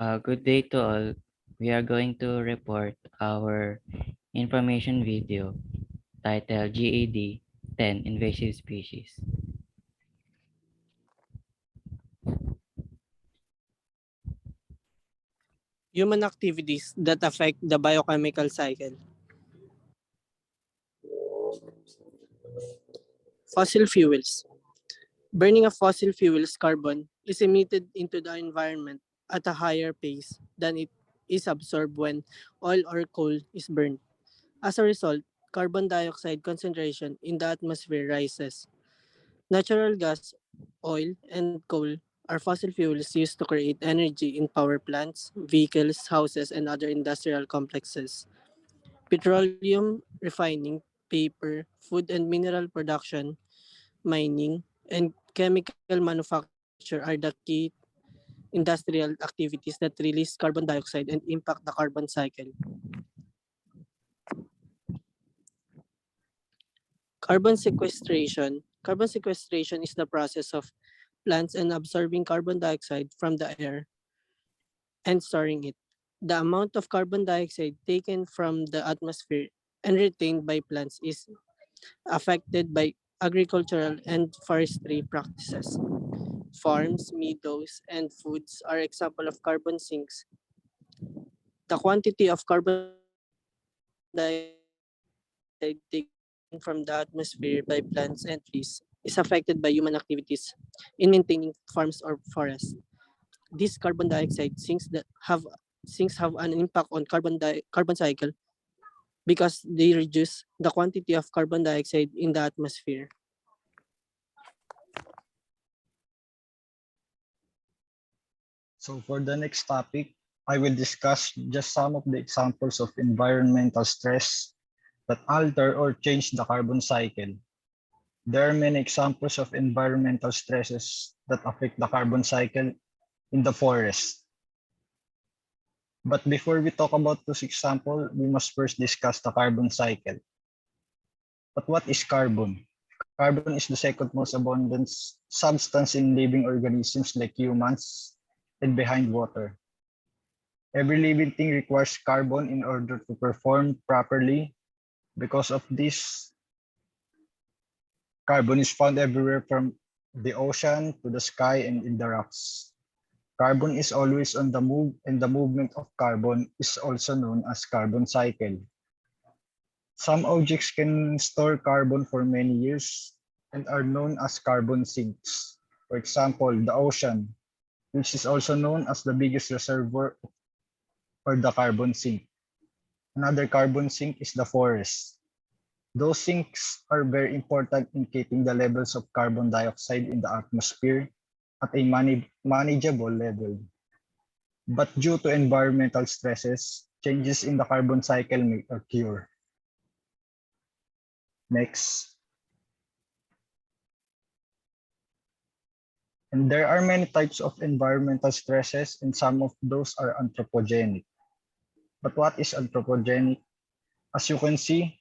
Good day to all. We are going to report our information video titled GED-10 Invasive Species. Human activities that affect the biochemical cycle. Fossil fuels. Burning of fossil fuels carbon is emitted into the environment at a higher pace than it is absorbed when oil or coal is burned. As a result, carbon dioxide concentration in the atmosphere rises. Natural gas, oil, and coal are fossil fuels used to create energy in power plants, vehicles, houses, and other industrial complexes. Petroleum refining, paper, food and mineral production, mining, and chemical manufacture are the key industrial activities that release carbon dioxide and impact the carbon cycle. Carbon sequestration. Carbon sequestration is the process of plants and absorbing carbon dioxide from the air and storing it. The amount of carbon dioxide taken from the atmosphere and retained by plants is affected by agricultural and forestry practices. Farms, meadows, and foods are example of carbon sinks. The quantity of carbon dioxide taken from the atmosphere by plants and trees is affected by human activities in maintaining farms or forests. These carbon dioxide sinks have an impact on carbon cycle because they reduce the quantity of carbon dioxide in the atmosphere. So for the next topic, I will discuss just some of the examples of environmental stress that alter or change the carbon cycle. There are many examples of environmental stresses that affect the carbon cycle in the forest. But before we talk about those examples, we must first discuss the carbon cycle. But what is carbon? Carbon is the second most abundant substance in living organisms like humans and behind water. Every living thing requires carbon in order to perform properly. Because of this, carbon is found everywhere from the ocean to the sky and in the rocks. Carbon is always on the move, and the movement of carbon is also known as carbon cycle. Some objects can store carbon for many years and are known as carbon sinks. For example, the ocean, which is also known as the biggest reservoir for the carbon sink. Another carbon sink is the forest. Those sinks are very important in keeping the levels of carbon dioxide in the atmosphere at a manageable level. But due to environmental stresses, changes in the carbon cycle may occur. Next. And there are many types of environmental stresses, and some of those are anthropogenic. But what is anthropogenic? As you can see,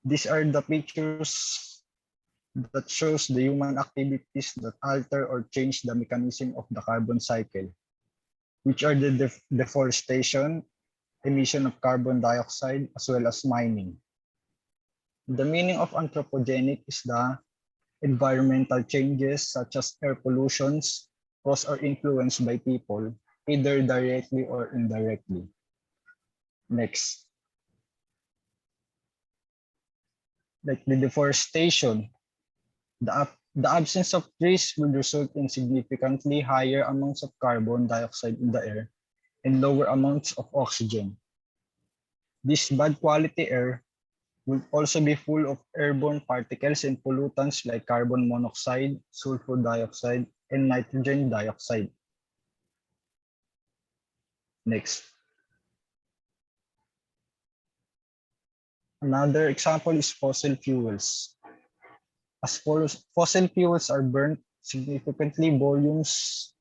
these are the pictures that shows the human activities that alter or change the mechanism of the carbon cycle, which are the deforestation, emission of carbon dioxide, as well as mining. The meaning of anthropogenic is the environmental changes such as air pollutions caused or influenced by people, either directly or indirectly. Next. Like the deforestation, the absence of trees will result in significantly higher amounts of carbon dioxide in the air and lower amounts of oxygen. This bad quality air will also be full of airborne particles and pollutants like carbon monoxide, sulfur dioxide, and nitrogen dioxide. Next. Another example is fossil fuels. As fossil fuels are burnt, significantly volumes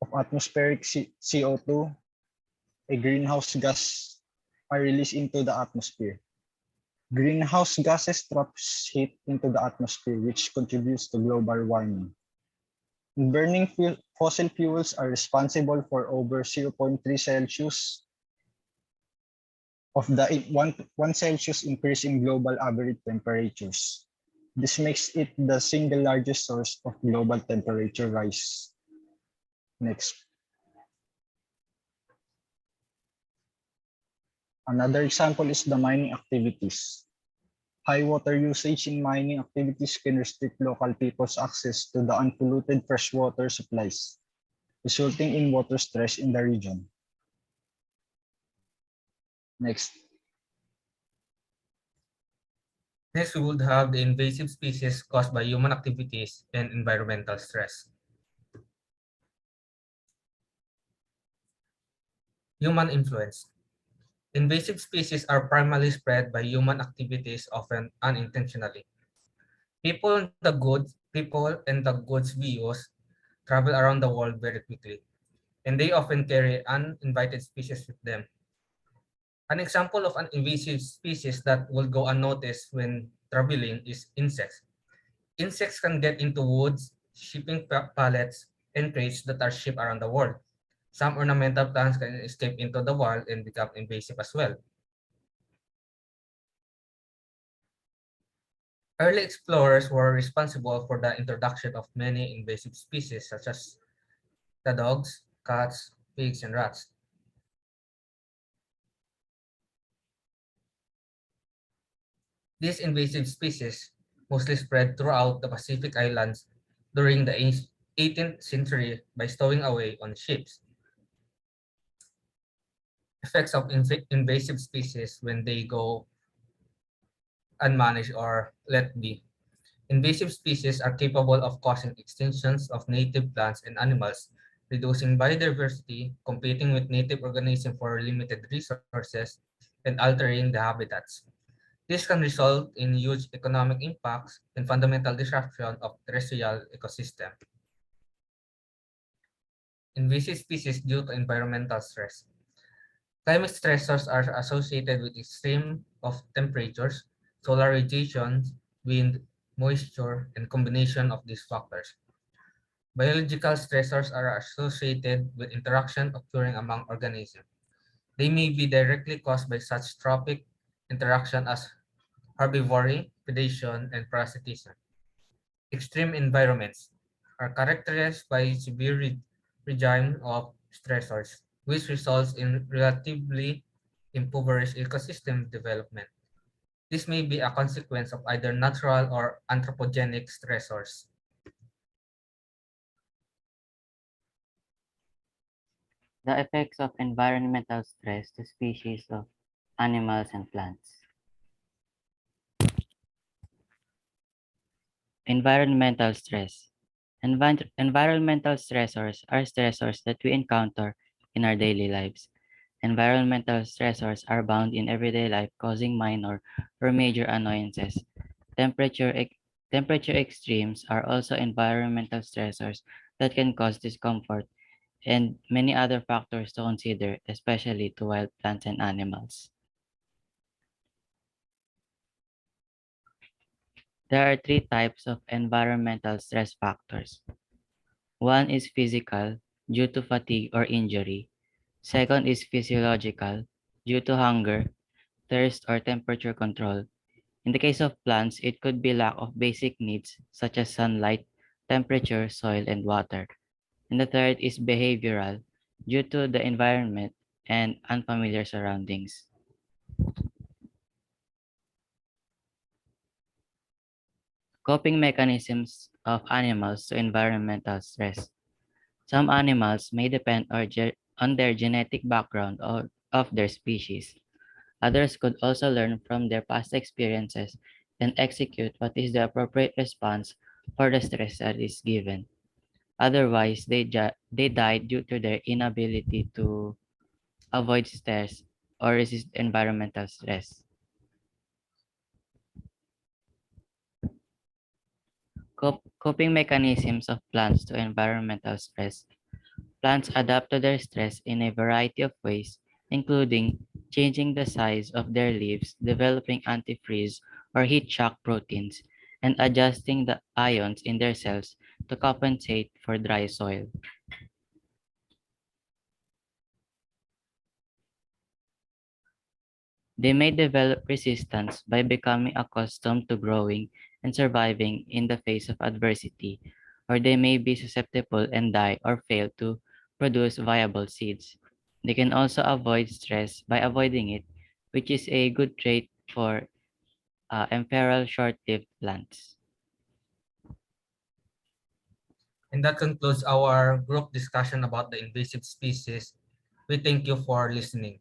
of atmospheric CO2, a greenhouse gas, are released into the atmosphere. Greenhouse gases trap heat into the atmosphere, which contributes to global warming. Burning Fossil fuels are responsible for over zero point 0.3 Celsius of the 1 Celsius increase in global average temperatures. This makes it the single largest source of global temperature rise. Next. Another example is the mining activities. High water usage in mining activities can restrict local people's access to the unpolluted freshwater supplies, resulting in water stress in the region. Next. Next, we would have the invasive species caused by human activities and environmental stress. Human influence. Invasive species are primarily spread by human activities, often unintentionally. People and the goods we use travel around the world very quickly, and they often carry uninvited species with them. An example of an invasive species that will go unnoticed when traveling is insects. Insects can get into woods, shipping pallets, and crates that are shipped around the world. Some ornamental plants can escape into the wild and become invasive as well. Early explorers were responsible for the introduction of many invasive species such as the dogs, cats, pigs, and rats. These invasive species mostly spread throughout the Pacific Islands during the 18th century by stowing away on ships. Effects of invasive species when they go unmanaged or let be. Invasive species are capable of causing extinctions of native plants and animals, reducing biodiversity, competing with native organisms for limited resources, and altering the habitats. This can result in huge economic impacts and fundamental disruption of terrestrial ecosystem. Invasive species due to environmental stress. Climate stressors are associated with extreme of temperatures, solar radiation, wind, moisture, and combination of these factors. Biological stressors are associated with interaction occurring among organisms. They may be directly caused by such trophic interaction as herbivory, predation, and parasitism. Extreme environments are characterized by severe regime of stressors, which results in relatively impoverished ecosystem development. This may be a consequence of either natural or anthropogenic stressors. The effects of environmental stress to species of animals and plants. Environmental stress. Environmental stressors are stressors that we encounter in our daily lives. Environmental stressors are bound in everyday life, causing minor or major annoyances. Temperature, temperature extremes are also environmental stressors that can cause discomfort, and many other factors to consider, especially to wild plants and animals. There are three types of environmental stress factors. One is physical, due to fatigue or injury. Second is physiological, due to hunger, thirst, or temperature control. In the case of plants, it could be lack of basic needs such as sunlight, temperature, soil, and water. And the third is behavioral, due to the environment and unfamiliar surroundings. Coping mechanisms of animals to environmental stress. Some animals may depend on their genetic background of their species. Others could also learn from their past experiences and execute what is the appropriate response for the stress that is given. Otherwise, they die due to their inability to avoid stress or resist environmental stress. Coping mechanisms of plants to environmental stress. Plants adapt to their stress in a variety of ways, including changing the size of their leaves, developing antifreeze or heat shock proteins, and adjusting the ions in their cells to compensate for dry soil. They may develop resistance by becoming accustomed to growing and surviving in the face of adversity, or they may be susceptible and die or fail to produce viable seeds. They can also avoid stress by avoiding it, which is a good trait for ephemeral short-lived plants. And that concludes our group discussion about the invasive species. We thank you for listening.